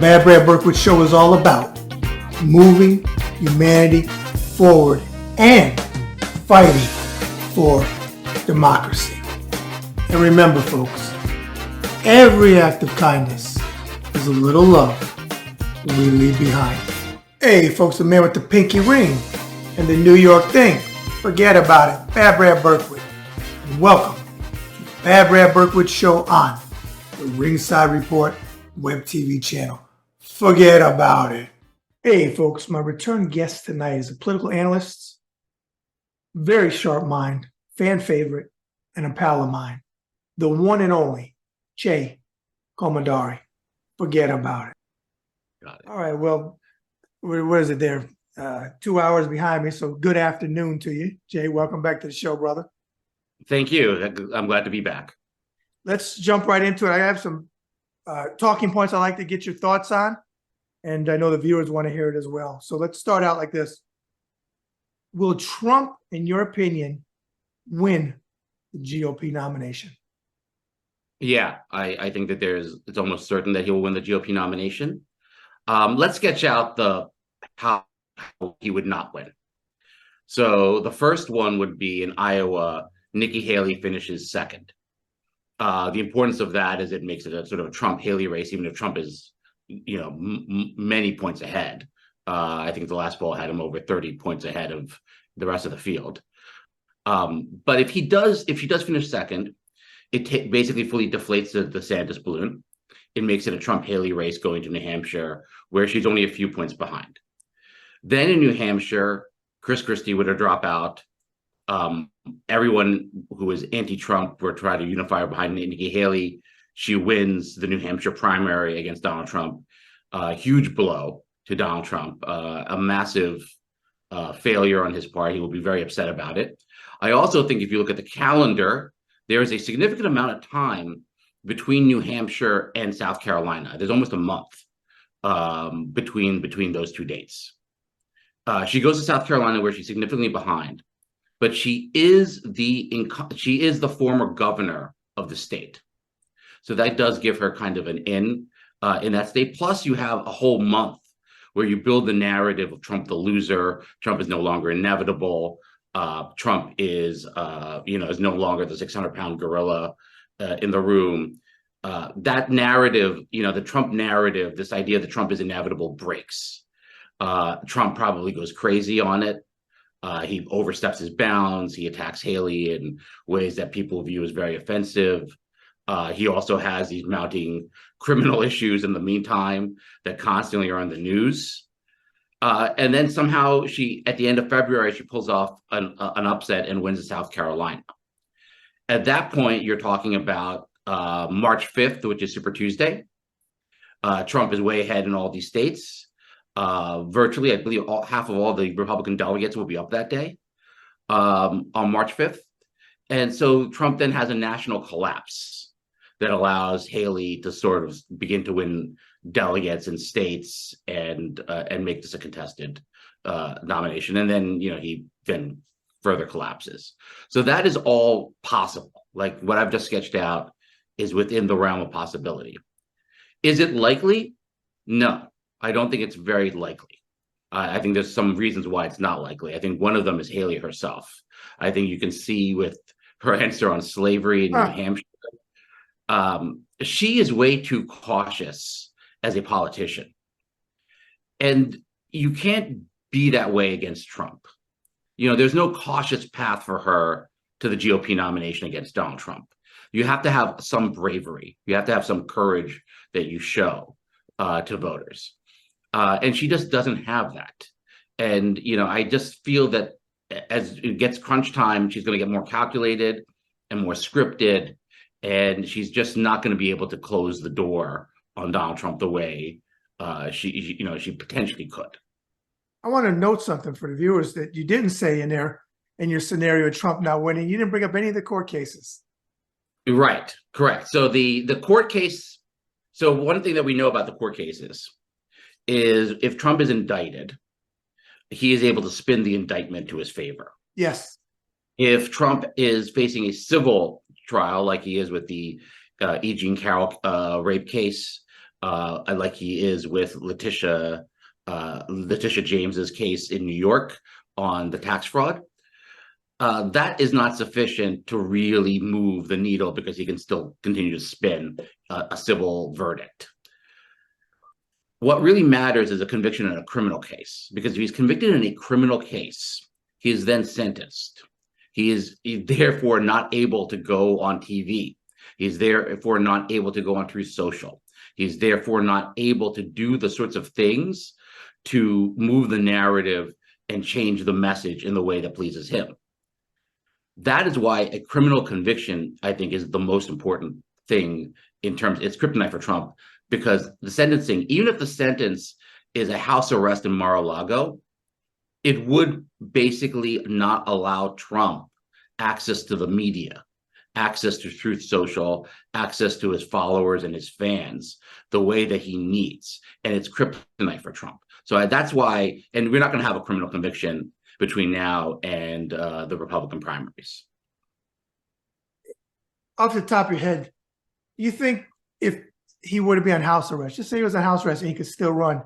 Bad Brad Berkwitt Show is all about moving humanity forward and fighting for democracy. And remember, folks, every act of kindness is a little love we leave behind. Hey, folks, the man with the pinky ring and the New York thing. Forget about it. Bad Brad Berkwitt. And welcome to the Bad Brad Berkwitt Show on the Ringside Report web TV channel. Forget about it. Hey, folks, my return guest tonight is a political analyst, very sharp mind, fan favorite, and a pal of mine, the one and only Chai Komanduri. Forget about it. Got it. All right, well, what is it there? 2 hours behind me, so good afternoon to you. Chai, welcome back to the show, brother. Thank you. I'm glad to be back. Let's jump right into it. I have some talking points I'd like to get your thoughts on, and I know the viewers want to hear it as well. So let's start out like this. Will Trump, in your opinion, win the GOP nomination? Yeah, I think that it's almost certain that he'll win the GOP nomination. Let's sketch out how he would not win. So the first one would be in Iowa, Nikki Haley finishes second. The importance of that is it makes it a sort of a Trump-Haley race, even if Trump is, many points ahead. I think the last poll had him over 30 points ahead of the rest of the field. But if she does finish second, it basically fully deflates the DeSantis balloon. It makes it a Trump-Haley race going to New Hampshire, where she's only a few points behind. Then in New Hampshire, Chris Christie would drop out. Everyone who is anti-Trump would try to unify behind Nikki Haley. She wins the New Hampshire primary against Donald Trump. Huge blow to Donald Trump, a massive failure on his part. He will be very upset about it. I also think if you look at the calendar, there is a significant amount of time between New Hampshire and South Carolina. There's almost a month between those two dates. She goes to South Carolina where she's significantly behind, but she is the former governor of the state. So that does give her kind of an in that state. Plus, you have a whole month where you build the narrative of Trump the loser. Trump is no longer inevitable. Trump is no longer the 600-pound gorilla in the room. That narrative, the Trump narrative, this idea that Trump is inevitable breaks. Trump probably goes crazy on it. He oversteps his bounds. He attacks Haley in ways that people view as very offensive. He also has these mounting criminal issues in the meantime that constantly are on the news. And then somehow at the end of February, she pulls off an upset and wins in South Carolina. At that point, you're talking about March 5th, which is Super Tuesday. Trump is way ahead in all these states. Virtually, I believe half of all the Republican delegates will be up that day on March 5th. And so Trump then has a national collapse that allows Haley to sort of begin to win delegates in states and make this a contested nomination. And then, he then further collapses. So that is all possible. Like what I've just sketched out is within the realm of possibility. Is it likely? No, I don't think it's very likely. I think there's some reasons why it's not likely. I think one of them is Haley herself. I think you can see with her answer on slavery in New Hampshire, she is way too cautious as a politician. And you can't be that way against Trump. There's no cautious path for her to the GOP nomination against Donald Trump. You have to have some bravery. You have to have some courage that you show to voters. And she just doesn't have that. And, I just feel that as it gets crunch time, she's going to get more calculated and more scripted. And she's just not going to be able to close the door on Donald Trump the way she potentially could. I want to note something for the viewers that you didn't say in your scenario of Trump not winning. You didn't bring up any of the court cases. Right, correct. So the court case. So one thing that we know about the court cases is if Trump is indicted, he is able to spin the indictment to his favor. Yes. If Trump is facing a civil trial, like he is with the E. Jean Carroll rape case, like he is with Letitia James's case in New York on the tax fraud, that is not sufficient to really move the needle because he can still continue to spin a civil verdict. What really matters is a conviction in a criminal case, because if he's convicted in a criminal case, he is then sentenced. He is therefore not able to go on TV. He's therefore not able to go on Truth Social. He's therefore not able to do the sorts of things to move the narrative and change the message in the way that pleases him. That is why a criminal conviction, I think, is the most important thing in terms, it's kryptonite for Trump, because the sentencing, even if the sentence is a house arrest in Mar-a-Lago, it would basically not allow Trump access to the media, access to Truth Social, access to his followers and his fans the way that he needs. And it's kryptonite for Trump. So that's why, and we're not going to have a criminal conviction between now and the Republican primaries. Off the top of your head, you think if he were to be on house arrest, just say he was on house arrest and he could still run,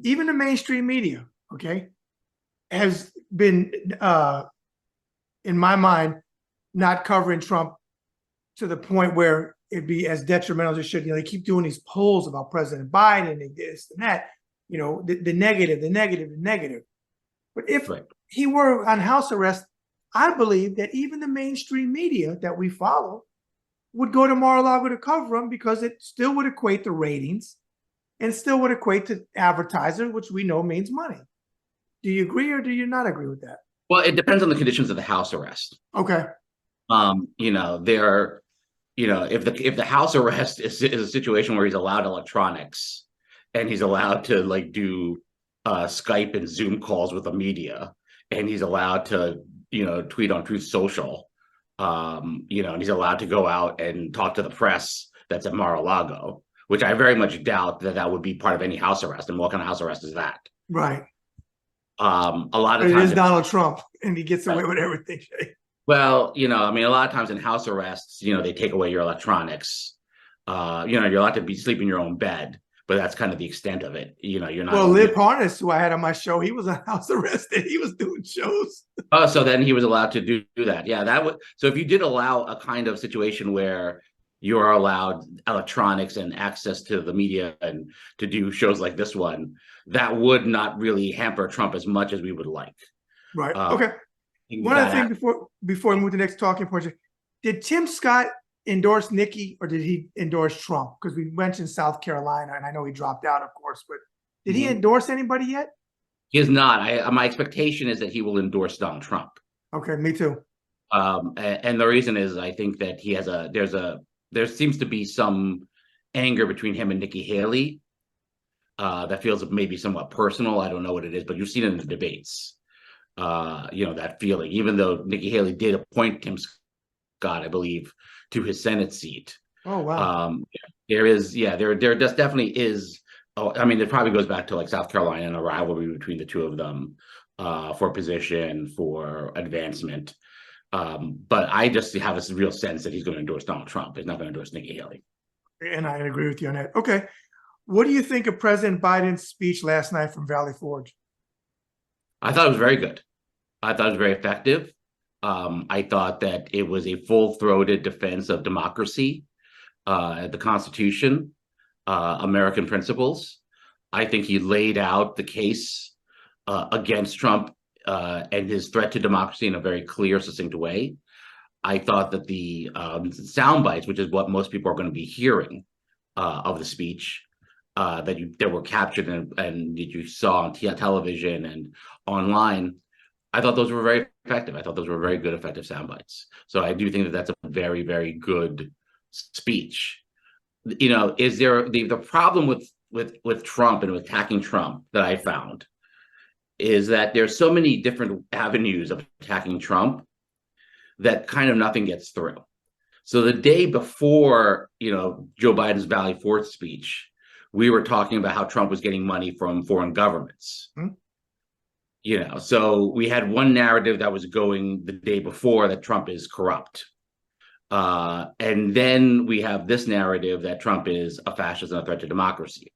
even the mainstream media, okay, has been, in my mind, not covering Trump to the point where it'd be as detrimental as it should. You know, they keep doing these polls about President Biden and this and that, you know, the negative, the negative, the negative. But if he were on house arrest, I believe that even the mainstream media that we follow would go to Mar-a-Lago to cover him, because it still would equate to ratings and still would equate to advertising, which we know means money. Do you agree or do you not agree with that? Well, it depends on the conditions of the house arrest. Okay. You know, if the house arrest is a situation where he's allowed electronics and he's allowed to like do Skype and Zoom calls with the media, and he's allowed to, you know, tweet on Truth Social, you know, and he's allowed to go out and talk to the press that's at Mar-a-Lago, which I very much doubt that would be part of any house arrest. And what kind of house arrest is that? Right. A lot of times it is Donald Trump, and he gets away with everything. Well, you know, I mean, a lot of times in house arrests, you know, they take away your electronics. You know, you're allowed to sleep in your own bed, but that's kind of the extent of it. You know, you're not. Well, Liv Parnas, who I had on my show, he was on house arrest and he was doing shows. Oh, so then he was allowed to do that. Yeah, that would. So if you did allow a kind of situation where you are allowed electronics and access to the media and to do shows like this one, that would not really hamper Trump as much as we would like. Right. Okay. One other thing before we move to the next talking point, did Tim Scott endorse Nikki or did he endorse Trump? Because we mentioned South Carolina, and I know he dropped out, of course, but did he endorse anybody yet? He is not. My expectation is that he will endorse Donald Trump. Okay, me too. And the reason is I think that he has there seems to be some anger between him and Nikki Haley that feels maybe somewhat personal. I don't know what it is, but you've seen it in the debates. You know, that feeling, even though Nikki Haley did appoint Tim Scott, I believe, to his Senate seat. Oh, wow. There just definitely is. Oh, I mean, it probably goes back to like South Carolina and a rivalry between the two of them for position, for advancement. But I just have this real sense that he's going to endorse Donald Trump. He's not going to endorse Nikki Haley. And I agree with you on that. Okay. What do you think of President Biden's speech last night from Valley Forge? I thought it was very good. I thought it was very effective. I thought that it was a full-throated defense of democracy, the Constitution, American principles. I think he laid out the case against Trump and his threat to democracy in a very clear, succinct way. I thought that the sound bites, which is what most people are going to be hearing of the speech, that were captured and that you saw on television and online, I thought those were very effective. I thought those were very good, effective sound bites. So I do think that that's a very, very good speech. You know, is there the problem with Trump and with attacking Trump that I found is that there's so many different avenues of attacking Trump that kind of nothing gets through. So the day before, you know, Joe Biden's Valley Forge speech, we were talking about how Trump was getting money from foreign governments. You know, so we had one narrative that was going the day before that Trump is corrupt. And then we have this narrative that Trump is a fascist and a threat to democracy.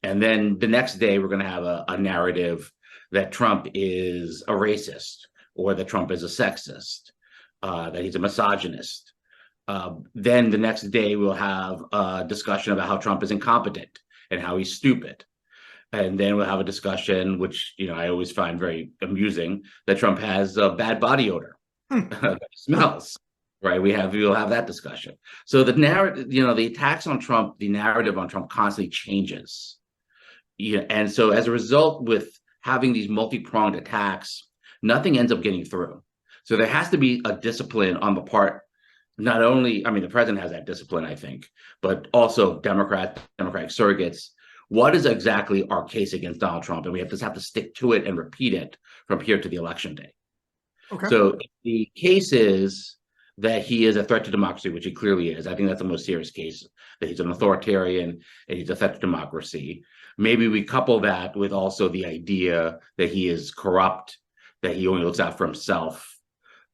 And then the next day, we're going to have a narrative that Trump is a racist, or that Trump is a sexist, that he's a misogynist. Then the next day, we'll have a discussion about how Trump is incompetent and how he's stupid. And then we'll have a discussion, which I always find very amusing, that Trump has a bad body odor that smells. Right, we'll have that discussion. So the narrative, the attacks on Trump, the narrative on Trump constantly changes. And so as a result, with having these multi-pronged attacks, nothing ends up getting through. So there has to be a discipline on the part, not only, the president has that discipline, I think, but also Democratic surrogates. What is exactly our case against Donald Trump? And we just have to stick to it and repeat it from here to the election day. Okay. So if the case is that he is a threat to democracy, which he clearly is. I think that's the most serious case, that he's an authoritarian and he's a threat to democracy. Maybe we couple that with also the idea that he is corrupt, that he only looks out for himself.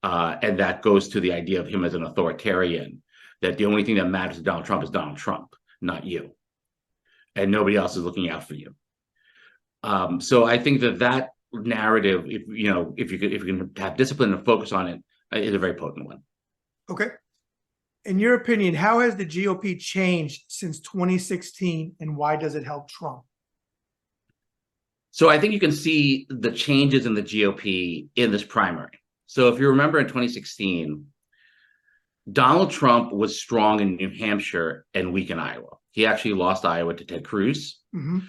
And that goes to the idea of him as an authoritarian, that the only thing that matters to Donald Trump is Donald Trump, not you. And nobody else is looking out for you. So I think that narrative, if you can have discipline and focus on it, is a very potent one. Okay. In your opinion, how has the GOP changed since 2016, and why does it help Trump? So I think you can see the changes in the GOP in this primary. So if you remember in 2016, Donald Trump was strong in New Hampshire and weak in Iowa. He actually lost Iowa to Ted Cruz. Mm-hmm.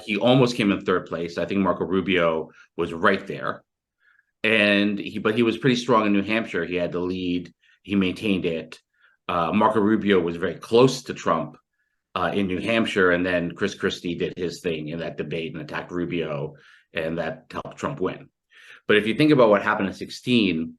He almost came in third place. I think Marco Rubio was right there. But he was pretty strong in New Hampshire. He had the lead. He maintained it. Marco Rubio was very close to Trump in New Hampshire, and then Chris Christie did his thing in that debate and attacked Rubio, and that helped Trump win. But if you think about what happened in 2016,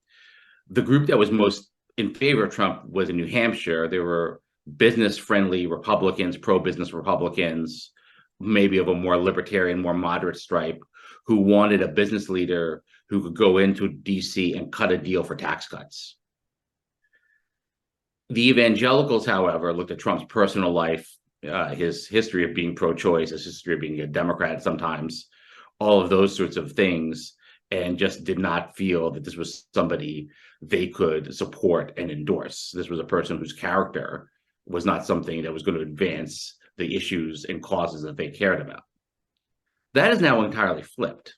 the group that was most in favor of Trump was in New Hampshire. There were business-friendly Republicans, pro-business Republicans, maybe of a more libertarian, more moderate stripe, who wanted a business leader who could go into DC and cut a deal for tax cuts. The evangelicals, however, looked at Trump's personal life, his history of being pro-choice, his history of being a Democrat sometimes, all of those sorts of things, and just did not feel that this was somebody they could support and endorse. This was a person whose character was not something that was going to advance the issues and causes that they cared about. That is now entirely flipped.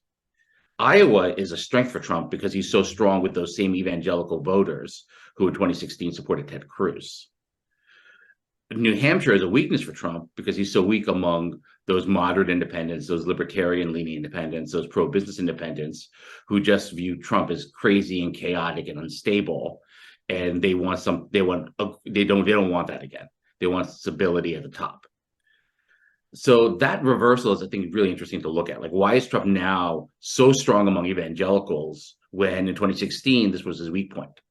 Iowa is a strength for Trump because he's so strong with those same evangelical voters who in 2016 supported Ted Cruz. New Hampshire is a weakness for Trump because he's so weak among those moderate independents, those libertarian-leaning independents, those pro-business independents who just view Trump as crazy and chaotic and unstable, and they don't want that again. They want stability at the top. So that reversal is, I think, really interesting to look at. Like, why is Trump now so strong among evangelicals when in 2016 this was his weak point?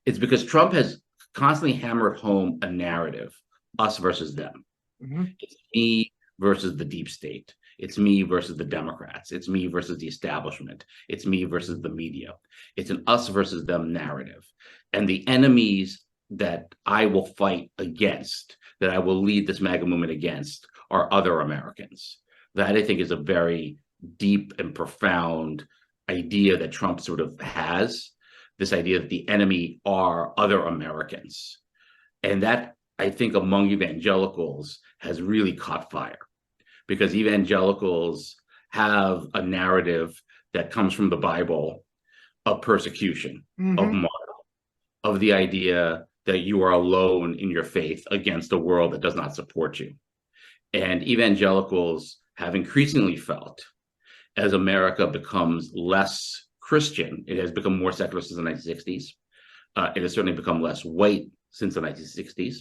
It's because Trump has constantly hammered home a narrative, us versus them. Mm-hmm. It's me versus the deep state. It's me versus the Democrats. It's me versus the establishment. It's me versus the media. It's an us versus them narrative. And the enemies that I will fight against, that I will lead this MAGA movement against, are other Americans. That, I think, is a very deep and profound idea that Trump sort of has, this idea that the enemy are other Americans. And that, I think, among evangelicals has really caught fire, because evangelicals have a narrative that comes from the Bible of persecution, mm-hmm. of martyrdom, of the idea that you are alone in your faith against a world that does not support you. And evangelicals have increasingly felt, as America becomes less Christian, it has become more secular since the 1960s. It has certainly become less white since the 1960s,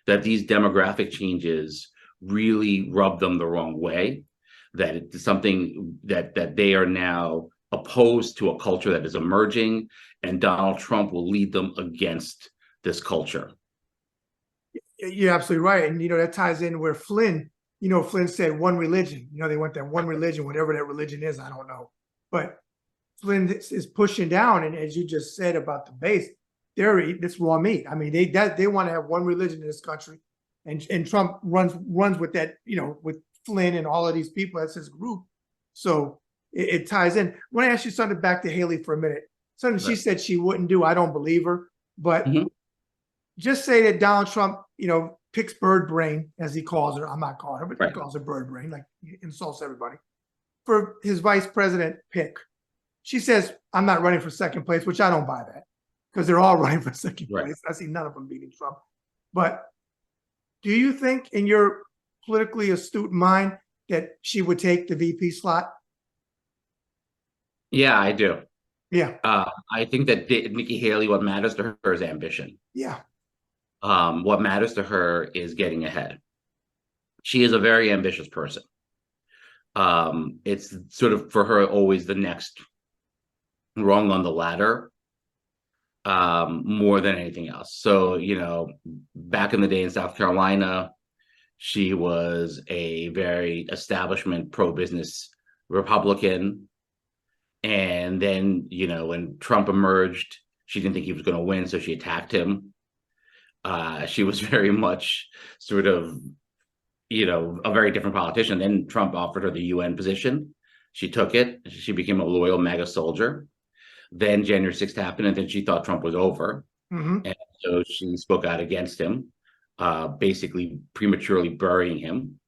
that these demographic changes really rub them the wrong way, that it's something that they are now opposed to a culture that is emerging, and Donald Trump will lead them against this culture. You're absolutely right. And, that ties in where Flynn said one religion. They want that one religion, whatever that religion is, I don't know. But Flynn is pushing down. And as you just said about the base, they're eating this raw meat. I mean, they want to have one religion in this country, and Trump runs with that, with Flynn and all of these people. That's his group. So it ties in. I want to ask you something back to Haley for a minute. Something she said she wouldn't do. I don't believe her, but just say that Donald Trump, picks bird brain, as he calls her. I'm not calling her, but he calls her bird brain, like he insults everybody, for his vice president pick. She says, I'm not running for second place, which I don't buy that, because they're all running for second place. I see none of them beating Trump. But do you think, in your politically astute mind, that she would take the VP slot? Yeah, I do. Yeah. I think that Nikki Haley, what matters to her is ambition. Yeah. What matters to her is getting ahead. She is a very ambitious person. It's sort of, for her, always the next rung on the ladder, more than anything else. So, back in the day in South Carolina, she was a very establishment, pro-business Republican. And then, when Trump emerged, she didn't think he was going to win, so she attacked him. She was very much sort of, a very different politician. Then Trump offered her the UN position. She took it. She became a loyal MAGA soldier. Then January 6th happened, and then she thought Trump was over. And so she spoke out against him, basically prematurely burying him.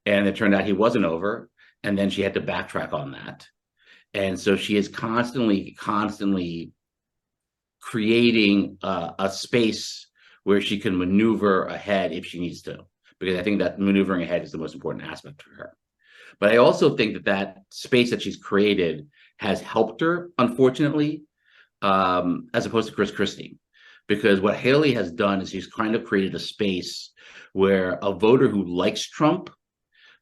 And it turned out he wasn't over. And then she had to backtrack on that. And so she is constantly creating a space where she can maneuver ahead if she needs to, because I think that maneuvering ahead is the most important aspect for her. But I also think that space that she's created has helped her, unfortunately, as opposed to Chris Christie. Because what Haley has done is she's kind of created a space where a voter who likes Trump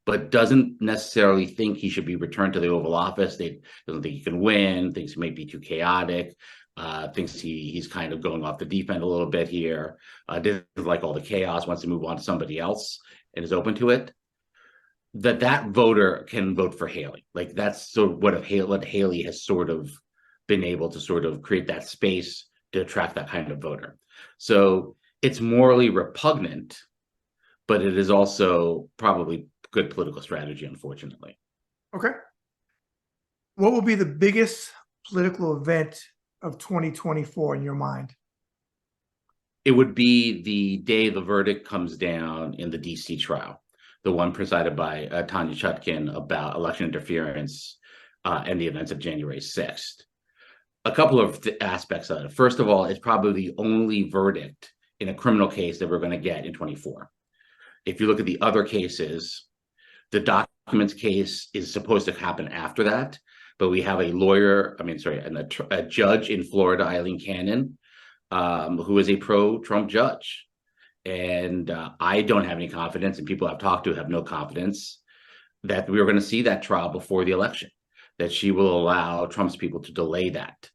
but doesn't necessarily think he should be returned to the Oval Office, they doesn't think he can win, thinks he might be too chaotic, thinks he's kind of going off the deep end a little bit here, doesn't like all the chaos, wants to move on to somebody else, and is open to it, that voter can vote for Haley. Like, that's sort of what Haley has sort of been able to sort of create that space to attract that kind of voter. So it's morally repugnant, but it is also probably good political strategy, unfortunately. Okay. What will be the biggest political event of 2024 in your mind? It would be the day the verdict comes down in the DC trial, the one presided by Tanya Chutkin about election interference and the events of January 6th. A couple of aspects of it. First of all, it's probably the only verdict in a criminal case that we're going to get in 24. If you look at the other cases, the documents case is supposed to happen after that, but we have a judge in Florida, Eileen Cannon, who is a pro-Trump judge. And I don't have any confidence, and people I've talked to have no confidence, that we are going to see that trial before the election, that she will allow Trump's people to delay that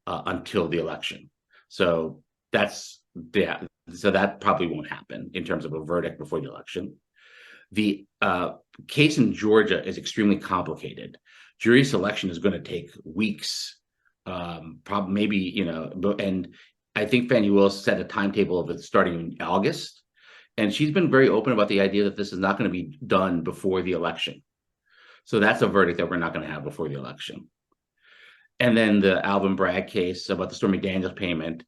until the election. So so that probably won't happen in terms of a verdict before the election. The case in Georgia is extremely complicated. Jury selection is going to take weeks, probably maybe, and I think Fannie Willis set a timetable of it starting in August, and she's been very open about the idea that this is not going to be done before the election. So that's a verdict that we're not going to have before the election. And then the Alvin Bragg case about the Stormy Daniels payment,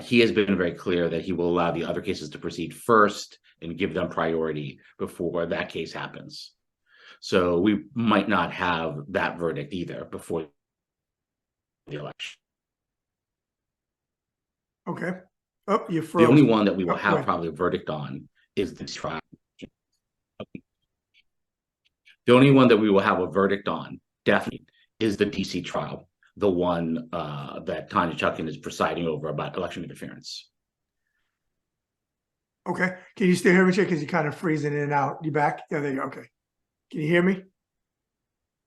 he has been very clear that he will allow the other cases to proceed first and give them priority before that case happens. So we might not have that verdict either before the election. Okay. Oh, you froze. The only one that we will have probably a verdict on is the trial. The only one that we will have a verdict on, definitely, is the DC trial, the one that Tanya Chutkin is presiding over about election interference. Okay. Can you still hear me, Jay? Because you're kind of freezing in and out. You back? Yeah, there you go. Okay. Can you hear me?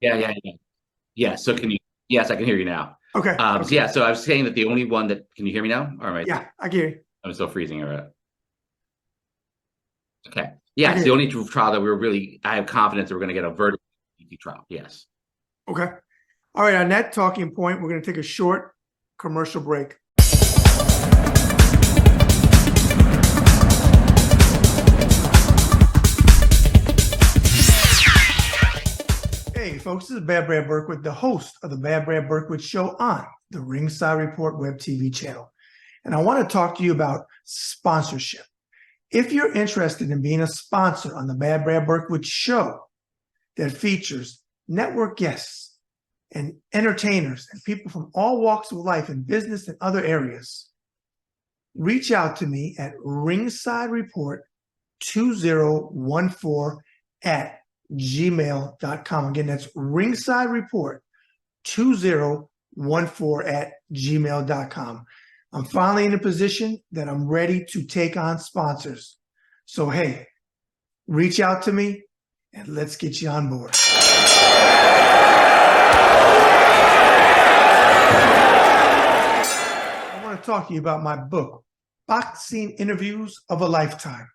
Yeah. Yeah. So yes, I can hear you now. Okay. So yeah, so I was saying that the only one that, can you hear me now? All right. Yeah, I can hear you. I'm still freezing. All right. Okay. Yeah, it's the only trial that I have confidence that we're going to get a verdict trial. Yes. Okay. All right. On that talking point, we're going to take a short commercial break. Hey folks, this is Bad Brad Berkwitt, the host of the Bad Brad Berkwitt Show on the Ringside Report web TV channel. And I want to talk to you about sponsorship. If you're interested in being a sponsor on the Bad Brad Berkwitt Show that features network guests and entertainers and people from all walks of life in business and other areas, reach out to me at ringsidereport2014 at gmail.com. Again, that's ringsidereport2014 at gmail.com. I'm finally in a position that I'm ready to take on sponsors. So, hey, reach out to me and let's get you on board. I want to talk to you about my book, Boxing Interviews of a Lifetime.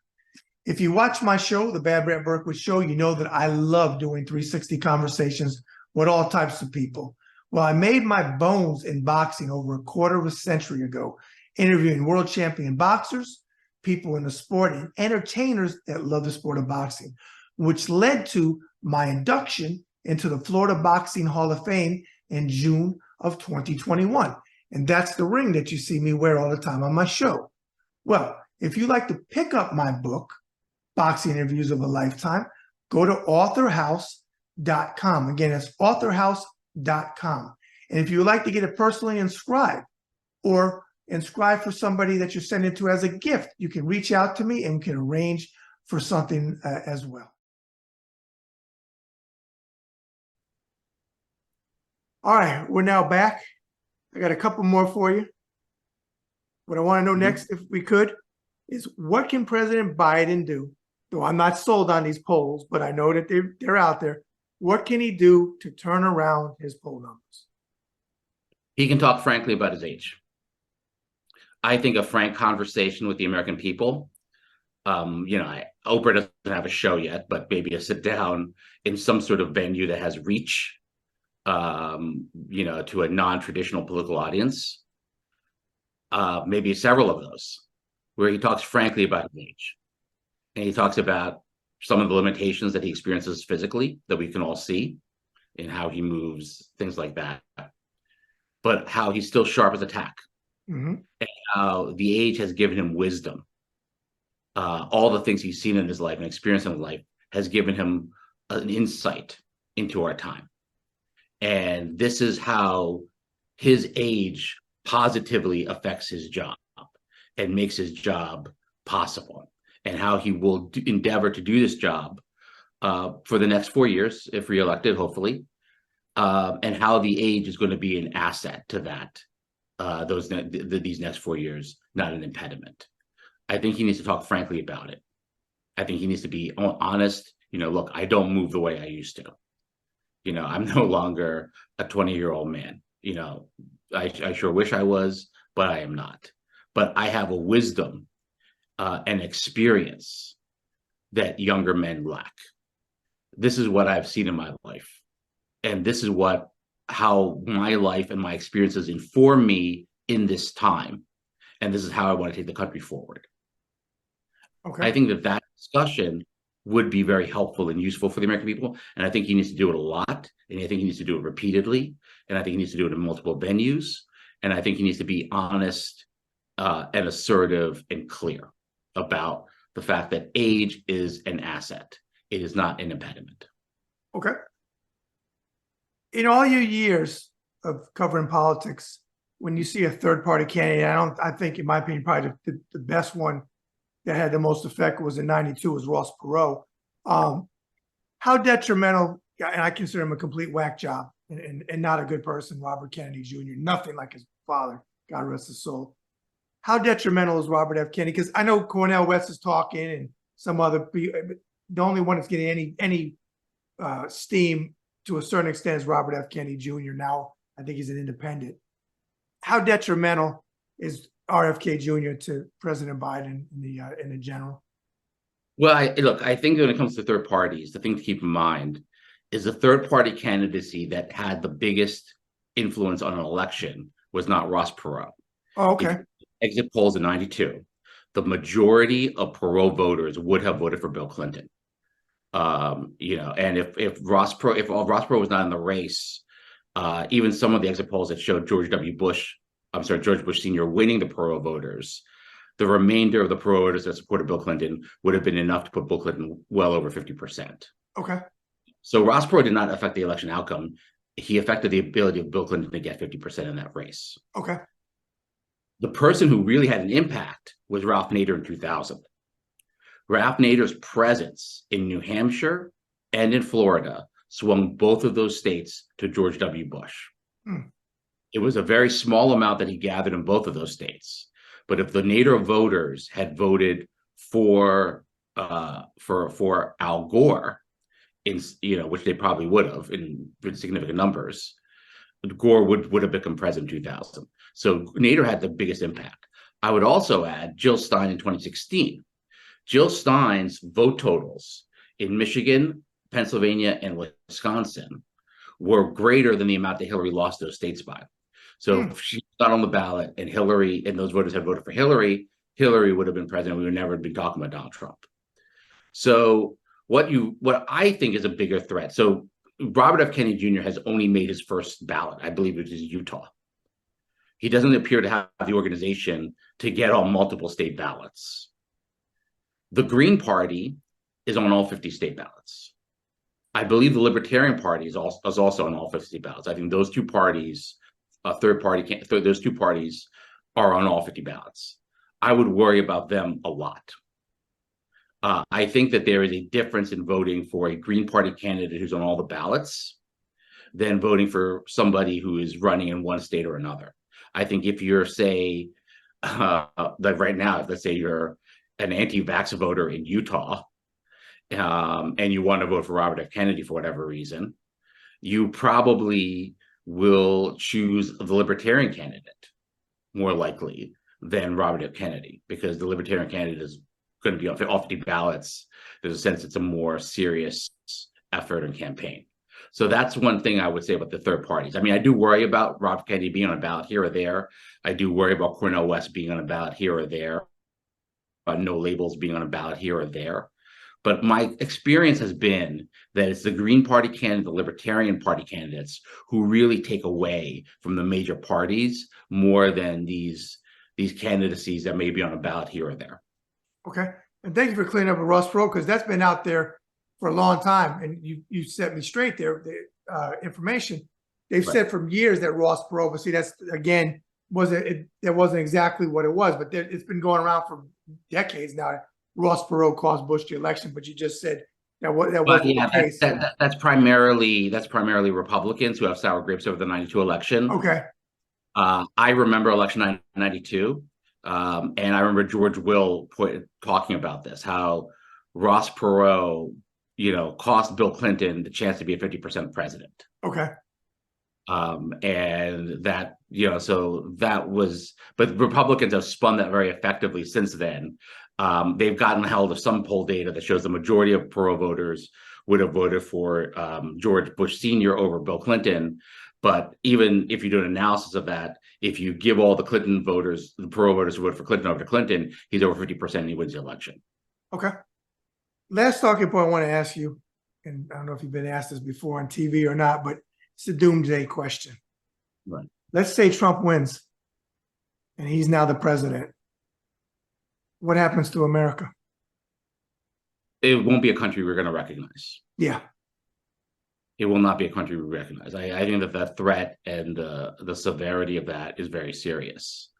If you watch my show, The Bad Brad Berkwitt Show, you know that I love doing 360 conversations with all types of people. Well, I made my bones in boxing over a quarter of a century ago, interviewing world champion boxers, people in the sport, and entertainers that love the sport of boxing, which led to my induction into the Florida Boxing Hall of Fame in June of 2021. And that's the ring that you see me wear all the time on my show. Well, if you like to pick up my book, Boxing Interviews of a Lifetime, go to authorhouse.com. Again, it's authorhouse.com. And if you would like to get it personally inscribed or inscribed for somebody that you're sending to as a gift, you can reach out to me and we can arrange for something as well. All right, we're now back. I got a couple more for you. What I want to know next, if we could, is what can President Biden do? Though I'm not sold on these polls, but I know that they're out there. What can he do to turn around his poll numbers? He can talk frankly about his age. I think a frank conversation with the American people, Oprah doesn't have a show yet, but maybe a sit down in some sort of venue that has reach, to a non-traditional political audience, maybe several of those, where he talks frankly about his age. And he talks about some of the limitations that he experiences physically that we can all see in how he moves, things like that. But how he's still sharp as a tack. Mm-hmm. And how the age has given him wisdom. All the things he's seen in his life and experienced in his life has given him an insight into our time. And this is how his age positively affects his job and makes his job possible, and how he will endeavor to do this job for the next 4 years, if reelected, hopefully, and how the age is going to be an asset to that, these next 4 years, not an impediment. I think he needs to talk frankly about it. I think he needs to be honest. Look, I don't move the way I used to. I'm no longer a 20-year-old man. I sure wish I was, but I am not. But I have a wisdom and experience that younger men lack. This is what I've seen in my life. And this is how my life and my experiences inform me in this time. And this is how I want to take the country forward. Okay. I think that discussion would be very helpful and useful for the American people. And I think he needs to do it a lot. And I think he needs to do it repeatedly. And I think he needs to do it in multiple venues. And I think he needs to be honest and assertive and clear about the fact that age is an asset. It is not an impediment. Okay. In all your years of covering politics, when you see a third-party candidate, I think, in my opinion, probably the best one that had the most effect was in '92 was Ross Perot. How detrimental, and I consider him a complete whack job and not a good person, Robert Kennedy Jr., nothing like his father, God rest his soul. How detrimental is Robert F. Kennedy? Because I know Cornel West is talking and some other people. The only one that's getting any steam to a certain extent is Robert F. Kennedy Jr. Now I think he's an independent. How detrimental is RFK Jr. to President Biden in the general? Well, I think when it comes to third parties, the thing to keep in mind is the third party candidacy that had the biggest influence on an election was not Ross Perot. Oh, okay. Exit polls in '92, the majority of Perot voters would have voted for Bill Clinton. And if Ross Perot was not in the race, even some of the exit polls that showed George Bush Sr. winning the Perot voters, the remainder of the Perot voters that supported Bill Clinton would have been enough to put Bill Clinton well over 50%. Okay. So Ross Perot did not affect the election outcome. He affected the ability of Bill Clinton to get 50% in that race. Okay. The person who really had an impact was Ralph Nader in 2000. Ralph Nader's presence in New Hampshire and in Florida swung both of those states to George W. Bush. It was a very small amount that he gathered in both of those states. But if the Nader voters had voted for Al Gore, which they probably would have in significant numbers, Gore would have become president in 2000. So Nader had the biggest impact. I would also add Jill Stein in 2016. Jill Stein's vote totals in Michigan, Pennsylvania, and Wisconsin were greater than the amount that Hillary lost those states by. So if she got on the ballot and those voters had voted for Hillary would have been president. We would never have been talking about Donald Trump. So what I think is a bigger threat. So Robert F. Kennedy Jr. has only made his first ballot, I believe, which is Utah. He doesn't appear to have the organization to get on multiple state ballots. The Green Party is on all 50 state ballots. I believe the Libertarian Party is also on all 50 state ballots. I think those two parties, those two parties are on all 50 ballots. I would worry about them a lot. I think that there is a difference in voting for a Green Party candidate who's on all the ballots than voting for somebody who is running in one state or another. I think if you're, say, like right now, let's say you're an anti-vax voter in Utah, and you want to vote for Robert F. Kennedy for whatever reason, you probably will choose the Libertarian candidate more likely than Robert F. Kennedy, because the Libertarian candidate is going to be on all 50 ballots. There's a sense it's a more serious effort and campaign. So that's one thing I would say about the third parties. I mean, I do worry about Robert Kennedy being on a ballot here or there. I do worry about Cornel West being on a ballot here or there. No Labels being on a ballot here or there. But my experience has been that it's the Green Party candidate, the Libertarian Party candidates who really take away from the major parties more than these candidacies that may be on a ballot here or there. Okay. And thank you for clearing up with Ross Perot, because that's been out there for a long time. And you set me straight there, the information. They've said for years that Ross Perot, but see, that's, again, that wasn't exactly what it was, but it's been going around for decades now. Ross Perot cost Bush the election, but you just said that wasn't the case. That's primarily Republicans who have sour grapes over the 92 election. Okay. I remember election 1992, and I remember George Will talking about this, how Ross Perot, cost Bill Clinton the chance to be a 50% president. Okay. And that, so that was, but Republicans have spun that very effectively since then. They've gotten held of some poll data that shows the majority of Perot voters would have voted for George Bush Sr. over Bill Clinton. But even if you do an analysis of that, if you give all the Clinton voters, the Perot voters who voted for Clinton over to Clinton, he's over 50% and he wins the election. Okay. Last talking point I want to ask you, and I don't know if you've been asked this before on TV or not, but it's a doomsday question. Right. Let's say Trump wins and he's now the president. What happens to America? It won't be a country we're going to recognize. Yeah. It will not be a country we recognize. I think that threat and the severity of that is very serious.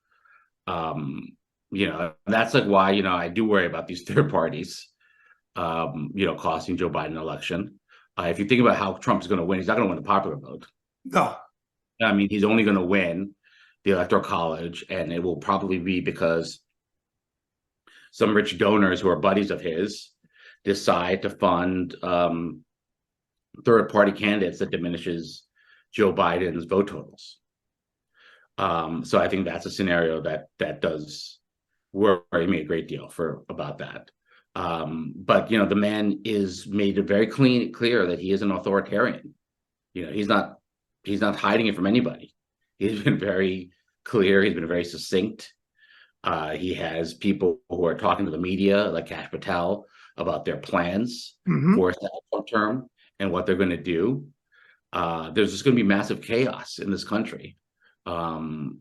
That's like why, I do worry about these third parties, costing Joe Biden an election. If you think about how Trump's going to win, he's not going to win the popular vote. No. I mean, he's only going to win the Electoral College, and it will probably be because some rich donors who are buddies of his decide to fund third-party candidates that diminishes Joe Biden's vote totals. So I think that's a scenario that does worry me a great deal about that. But the man is made it very clear that he is an authoritarian. He's not hiding it from anybody. He's been very clear. He's been very succinct. He has people who are talking to the media, like Kash Patel, about their plans Mm-hmm. for a second term and what they're going to do. There's just going to be massive chaos in this country. It'll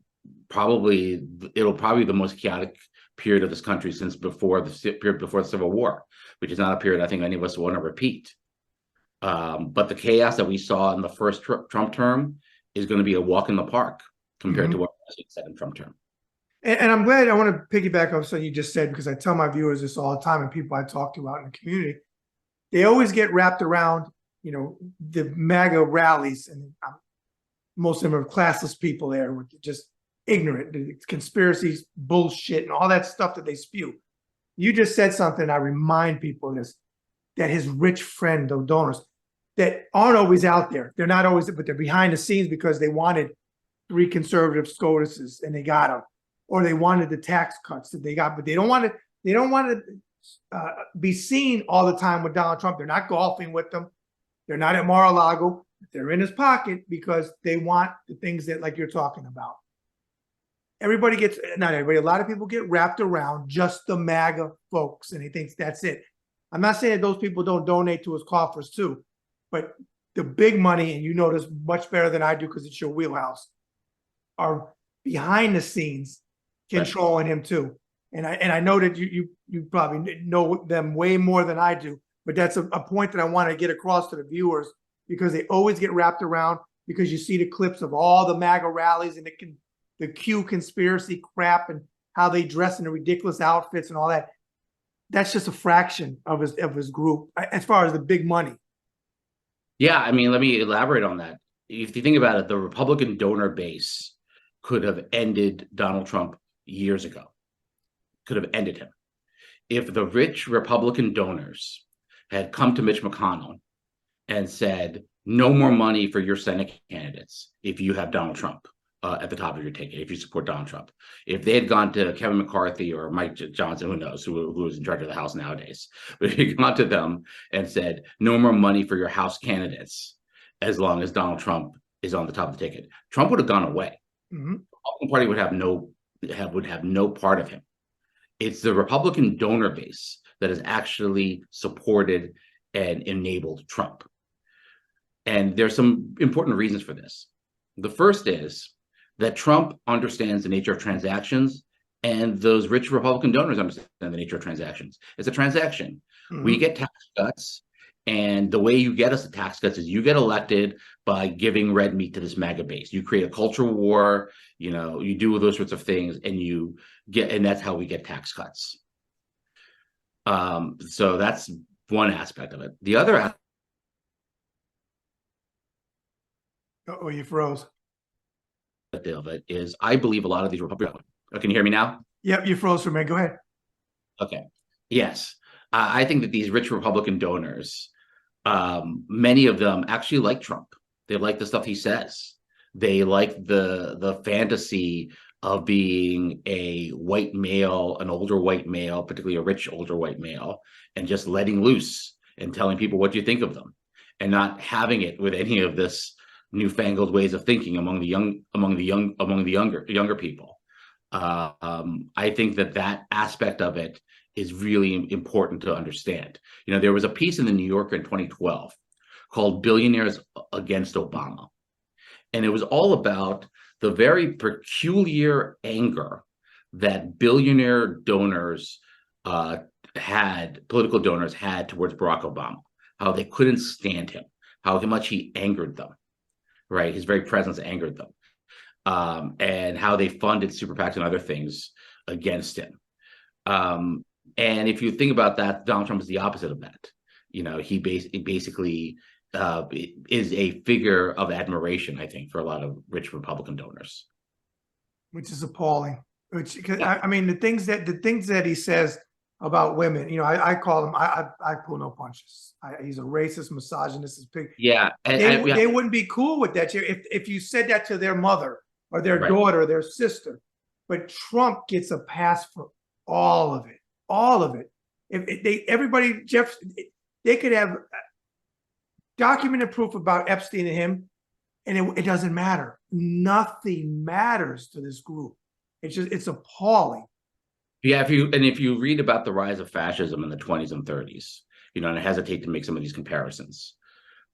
probably be the most chaotic period of this country since before the Civil War, which is not a period I think any of us want to repeat. But the chaos that we saw in the first Trump term is going to be a walk in the park compared to what was in the second Trump term. And I'm glad, I want to piggyback off something you just said, because I tell my viewers this all the time, and people I talk to out in the community, they always get wrapped around, the MAGA rallies, and most of them are classless people there with just ignorant, the conspiracies, bullshit, and all that stuff that they spew. You just said something, I remind people of this, that his rich friend, the donors, that aren't always out there. They're not always, but they're behind the scenes because they wanted 3 conservative SCOTUSes and they got them, or they wanted the tax cuts that they got, but they don't want to be seen all the time with Donald Trump. They're not golfing with them. They're not at Mar-a-Lago. They're in his pocket because they want the things that, like you're talking about. Not everybody, a lot of people get wrapped around just the MAGA folks, and he thinks that's it. I'm not saying that those people don't donate to his coffers too, but the big money, and you know this much better than I do because it's your wheelhouse, are behind the scenes controlling him too. And I know that you probably know them way more than I do, but that's a point that I want to get across to the viewers, because they always get wrapped around, because you see the clips of all the MAGA rallies and the Q conspiracy crap and how they dress in the ridiculous outfits and all that. That's just a fraction of his group as far as the big money. Yeah, I mean, let me elaborate on that. If you think about it, the Republican donor base could have ended Donald Trump years ago, could have ended him. If the rich Republican donors had come to Mitch McConnell and said, no more money for your Senate candidates if you have Donald Trump at the top of your ticket, if you support Donald Trump. If they had gone to Kevin McCarthy or Mike Johnson, who knows, who is in charge of the House nowadays, but if you gone to them and said, no more money for your House candidates as long as Donald Trump is on the top of the ticket, Trump would have gone away. Mm-hmm. The Republican Party would have no part of him. It's the Republican donor base that has actually supported and enabled Trump. And there's some important reasons for this. The first is that Trump understands the nature of transactions, and those rich Republican donors understand the nature of transactions. It's a transaction. Mm-hmm. We get tax cuts, and the way you get us the tax cuts is you get elected by giving red meat to this MAGA base. You create a cultural war, you do those sorts of things, and that's how we get tax cuts. So that's one aspect of it. The other aspect. Oh, you froze. Of it is, I believe a lot of these Republicans. Oh, can you hear me now? Yep, you froze for me. Go ahead. Okay. Yes, I think that these rich Republican donors, many of them actually like Trump. They like the stuff he says. They like the fantasy of being a white male, an older white male, particularly a rich older white male, and just letting loose and telling people what you think of them, and not having it with any of this newfangled ways of thinking among the younger people. I think that aspect of it is really important to understand. There was a piece in the New Yorker in 2012 called "Billionaires Against Obama," and it was all about the very peculiar anger that billionaire donors political donors had towards Barack Obama, how they couldn't stand him, how much he angered them. Right, his very presence angered them, and how they funded super PACs and other things against him. And if you think about that, Donald Trump is the opposite of that. He basically is a figure of admiration, I think, for a lot of rich Republican donors, which is appalling. I mean, the things that he says about women, I call him, I pull no punches. He's a racist, misogynist, pig. Yeah. They wouldn't be cool with that if you said that to their mother or their daughter or their sister. But Trump gets a pass for all of it. All of it. They could have documented proof about Epstein and him, and it doesn't matter. Nothing matters to this group. It's appalling. Yeah, if you read about the rise of fascism in the 20s and 30s, and I hesitate to make some of these comparisons,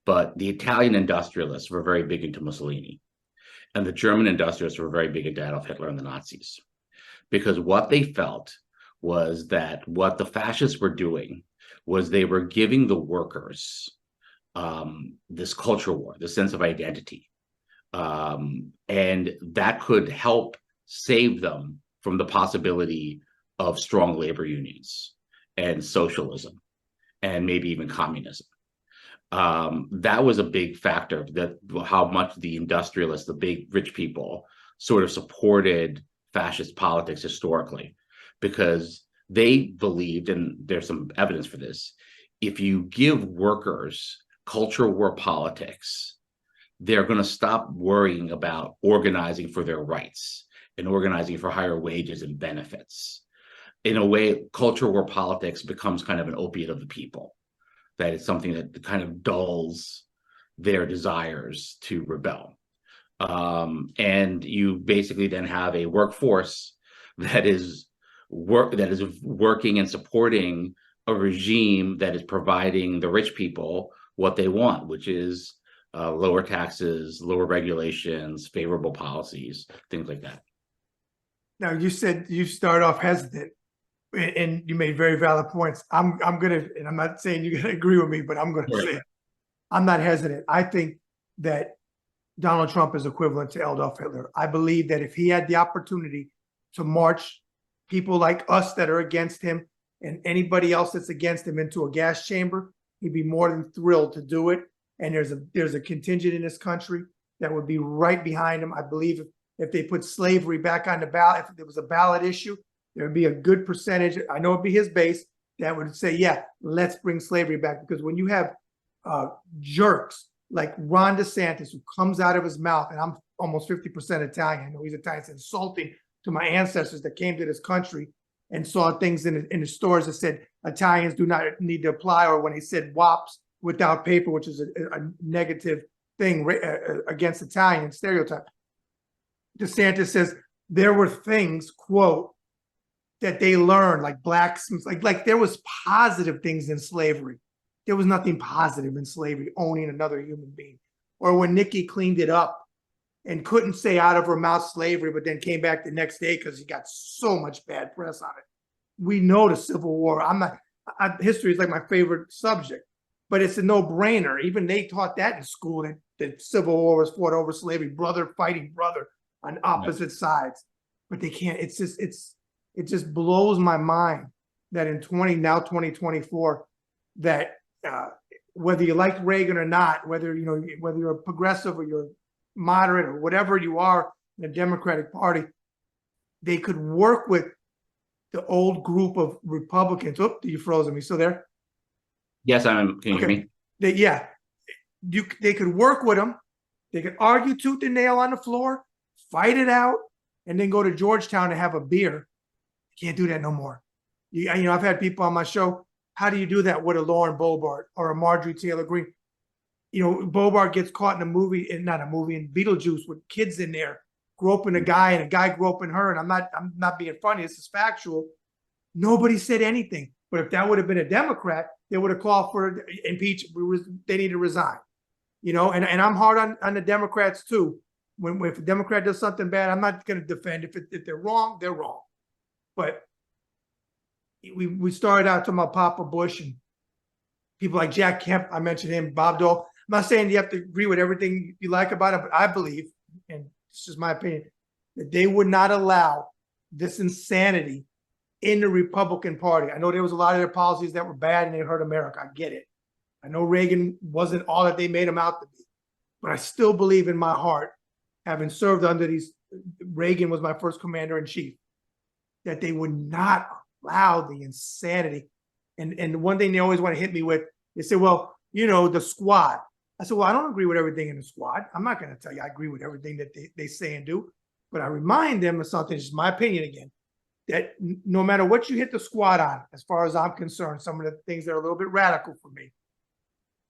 but the Italian industrialists were very big into Mussolini, and the German industrialists were very big into Adolf Hitler and the Nazis, because what they felt was that what the fascists were doing was they were giving the workers this culture war, this sense of identity, and that could help save them from the possibility of strong labor unions and socialism and maybe even communism. That was a big factor, that how much the industrialists, the big rich people, sort of supported fascist politics historically, because they believed, and there's some evidence for this, if you give workers culture war politics, they're going to stop worrying about organizing for their rights and organizing for higher wages and benefits. In a way, culture war politics becomes kind of an opiate of the people, that it's something that kind of dulls their desires to rebel. And you basically then have a workforce that is working and supporting a regime that is providing the rich people what they want, which is lower taxes, lower regulations, favorable policies, things like that. Now, you said you start off hesitant, and you made very valid points. I'm gonna, and I'm not saying you're gonna agree with me, but I'm gonna say it. I'm not hesitant. I think that Donald Trump is equivalent to Adolf Hitler. I believe that if he had the opportunity to march people like us that are against him and anybody else that's against him into a gas chamber, he'd be more than thrilled to do it. And there's a contingent in this country that would be right behind him. I believe if they put slavery back on the ballot, if there was a ballot issue, there would be a good percentage, I know it'd be his base, that would say, yeah, let's bring slavery back. Because when you have jerks like Ron DeSantis, who comes out of his mouth, and I'm almost 50% Italian, I know he's Italian, it's insulting to my ancestors that came to this country and saw things in the stores that said Italians do not need to apply, or when he said WAPs, without paper, which is a negative thing against Italian stereotype. DeSantis says there were things, quote, that they learned, like blacks, like there was positive things in slavery. There was nothing positive in slavery, owning another human being. Or when Nikki cleaned it up and couldn't say out of her mouth slavery, but then came back the next day because he got so much bad press on it. We know the Civil War. History is like my favorite subject, but it's a no-brainer. Even they taught that in school, that the Civil War was fought over slavery, brother fighting brother on opposite sides. But they can't. It just blows my mind that in 2024, that whether you like Reagan or not, whether you're a progressive or you're moderate or whatever you are in the Democratic Party, they could work with the old group of Republicans. Oh, you frozen me. So there? Yes, can you hear me? They could work with them. They could argue tooth and nail on the floor, fight it out, and then go to Georgetown to have a beer. You can't do that no more. I've had people on my show. How do you do that with a Lauren Boebert or a Marjorie Taylor Greene? Boebert gets caught in in Beetlejuice with kids in there, groping a guy, and a guy groping her. And I'm not being funny. This is factual. Nobody said anything. But if that would have been a Democrat, they would have called for impeachment. They need to resign. And I'm hard on the Democrats too. If a Democrat does something bad, I'm not going to defend. If they're wrong, they're wrong. But we started out talking about Papa Bush and people like Jack Kemp. I mentioned him, Bob Dole. I'm not saying you have to agree with everything you like about it, but I believe, and this is my opinion, that they would not allow this insanity in the Republican Party. I know there was a lot of their policies that were bad and they hurt America. I get it. I know Reagan wasn't all that they made him out to be, but I still believe in my heart, having served under Reagan was my first commander in chief, that they would not allow the insanity. And one thing they always want to hit me with, they say, well, the squad. I said, well, I don't agree with everything in the squad. I'm not going to tell you I agree with everything that they say and do, but I remind them of something, it's my opinion again, that no matter what you hit the squad on, as far as I'm concerned, some of the things that are a little bit radical for me,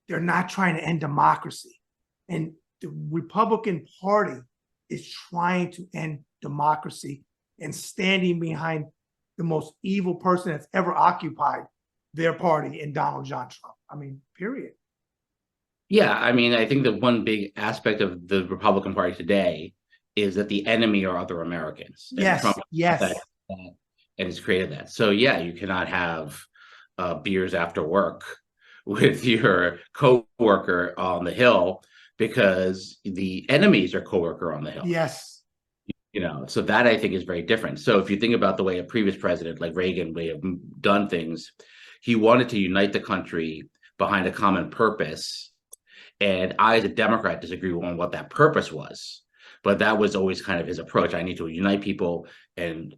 they're not trying to end democracy. And the Republican Party is trying to end democracy and standing behind the most evil person that's ever occupied their party in Donald John Trump. I mean, period. Yeah, I mean, I think that one big aspect of the Republican Party today is that the enemy are other Americans, and Trump that, and has created that. So yeah, you cannot have beers after work with your coworker on the Hill because the enemies are coworker on the Hill. Yes. So that I think is very different. So if you think about the way a previous president like Reagan may have done things, he wanted to unite the country behind a common purpose. And I, as a Democrat, disagree on what that purpose was. But that was always kind of his approach. I need to unite people and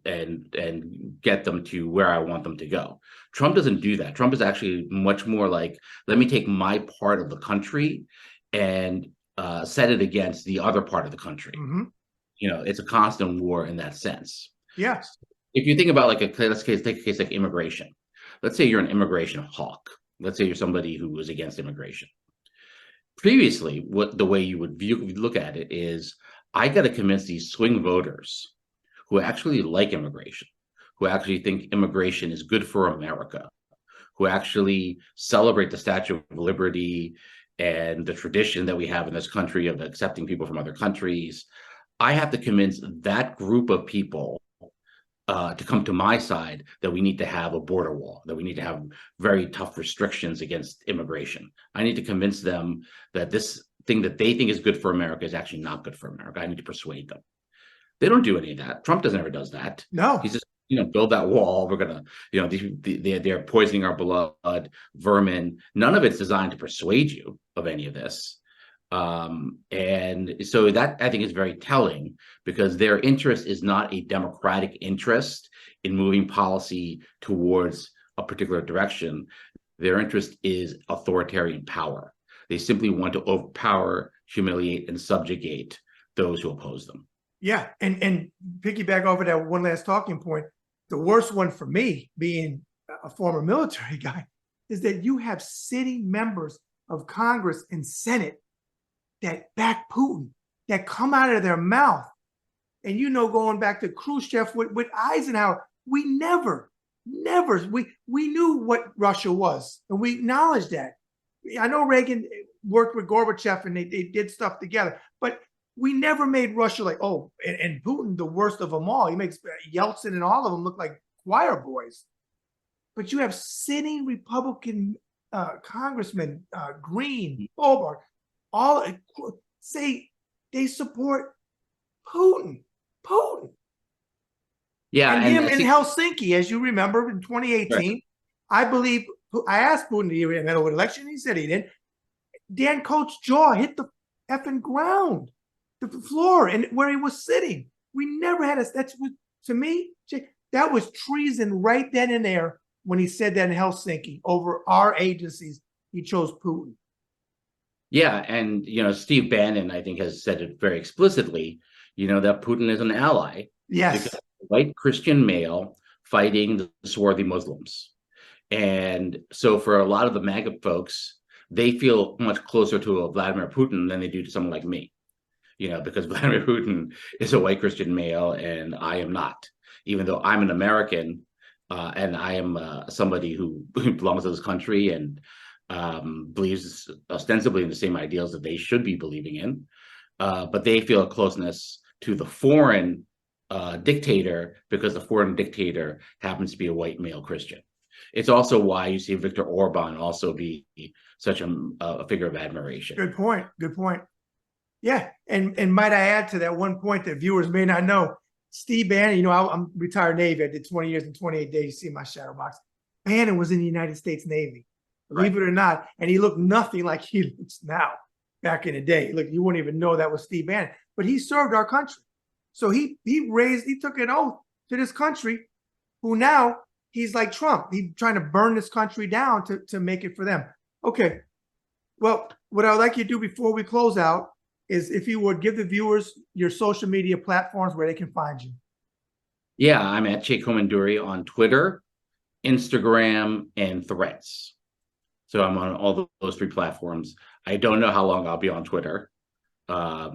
get them to where I want them to go. Trump doesn't do that. Trump is actually much more like, let me take my part of the country and set it against the other part of the country. Mm-hmm. It's a constant war in that sense. Yes. If you think about take a case like immigration. Let's say you're an immigration hawk. Let's say you're somebody who was against immigration. Previously, the way you would look at it is, I got to convince these swing voters who actually like immigration, who actually think immigration is good for America, who actually celebrate the Statue of Liberty and the tradition that we have in this country of accepting people from other countries. I have to convince that group of people to come to my side that we need to have a border wall, that we need to have very tough restrictions against immigration. I need to convince them that this thing that they think is good for America is actually not good for America. I need to persuade them. They don't do any of that. Trump never does that. No. He's just, build that wall. We're going to, they're poisoning our blood, vermin. None of it's designed to persuade you of any of this. And so that I think is very telling, because their interest is not a democratic interest in moving policy towards a particular direction. Their interest is authoritarian power. They simply want to overpower, humiliate, and subjugate those who oppose them. Yeah, and piggyback over that one last talking point, the worst one for me, being a former military guy, is that you have sitting members of Congress and Senate that back Putin, that come out of their mouth. And going back to Khrushchev with Eisenhower, we never, we knew what Russia was, and we acknowledged that. I know Reagan worked with Gorbachev and they did stuff together, but we never made Russia like, and Putin, the worst of them all. He makes Yeltsin and all of them look like choir boys. But you have sitting Republican congressmen, Green, Hobart, all say they support Putin. Yeah, and him in Helsinki, as you remember, in 2018, right. I asked Putin to get an election. He said he didn't. Dan Coates' jaw hit the effing ground, the floor, and where he was sitting. We never had to me, that was treason right then and there when he said that in Helsinki over our agencies. He chose Putin. Yeah, and Steve Bannon, I think, has said it very explicitly, that Putin is an ally. Yes. Because a white Christian male fighting the swarthy Muslims. And so for a lot of the MAGA folks, they feel much closer to a Vladimir Putin than they do to someone like me. Because Vladimir Putin is a white Christian male and I am not, even though I'm an American and I am somebody who belongs to this country and believes ostensibly in the same ideals that they should be believing in, but they feel a closeness to the foreign dictator because the foreign dictator happens to be a white male Christian. It's also why you see Viktor Orban also be such a figure of admiration. Good point. Yeah, and might I add to that one point that viewers may not know, Steve Bannon, I'm retired Navy. I did 20 years and 28 days. You see my shadow box. Bannon was in the United States Navy. Believe it or not, and he looked nothing like he looks now. Back in the day, look, you wouldn't even know that was Steve Bannon, but he served our country. So he took an oath to this country, who now he's like Trump. He's trying to burn this country down to make it for them. Okay, well, what I'd like you to do before we close out is, if you would, give the viewers your social media platforms where they can find you. Yeah, I'm at Chai Komanduri on Twitter, Instagram, and Threads. So I'm on all those three platforms. I don't know how long I'll be on Twitter. I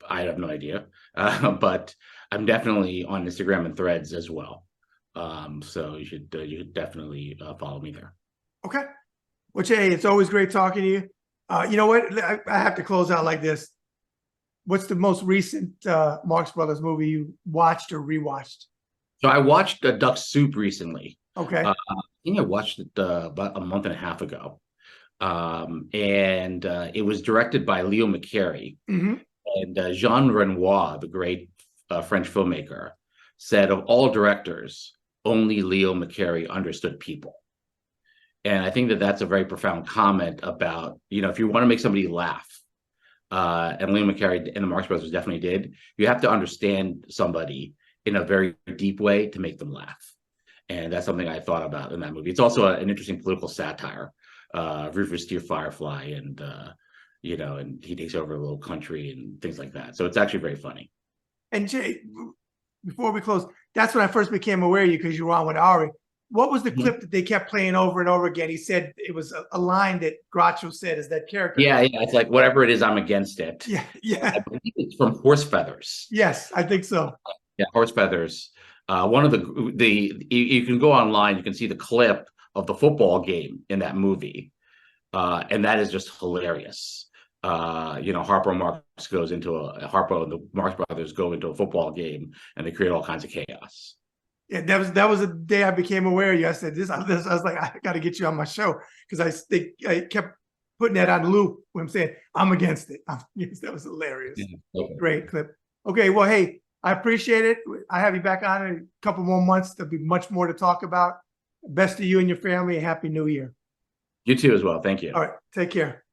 have no idea. But I'm definitely on Instagram and Threads as well. So you should definitely follow me there. Okay. Well, Jay, it's always great talking to you. You know what? I have to close out like this. What's the most recent Marx Brothers movie you watched or rewatched? So I watched Duck Soup recently. Okay. I think I watched it about a month and a half ago. And it was directed by Leo McCarey. Mm-hmm. And Jean Renoir, the great French filmmaker, said of all directors, only Leo McCarey understood people. And I think that that's a very profound comment about, if you want to make somebody laugh, and Leo McCarey and the Marx Brothers definitely did, you have to understand somebody in a very deep way to make them laugh. And that's something I thought about in that movie. It's also an interesting political satire. Rufus Deer Firefly, and and he takes over a little country and things like that. So it's actually very funny. And Jay, before we close, that's when I first became aware of you, because you were on with Ari. What was the clip that they kept playing over and over again? He said it was a line that Groucho said as that character. Yeah, it's like, whatever it is, I'm against it. Yeah. I believe it's from Horse Feathers. Yes, I think so. Yeah, Horse Feathers. One of you can go online, you can see the clip of the football game in that movie, and that is just hilarious. Harpo and the Marx Brothers go into a football game, and they create all kinds of chaos. Yeah, that was the day I became aware of you. I said this. I was like, I got to get you on my show, because I kept putting that on loop when I'm saying I'm against it. That was hilarious. Yeah, okay. Great clip. Okay, well, hey, I appreciate it. I have you back on in a couple more months. There'll be much more to talk about. Best to you and your family. Happy New Year. You too as well. Thank you. All right. Take care.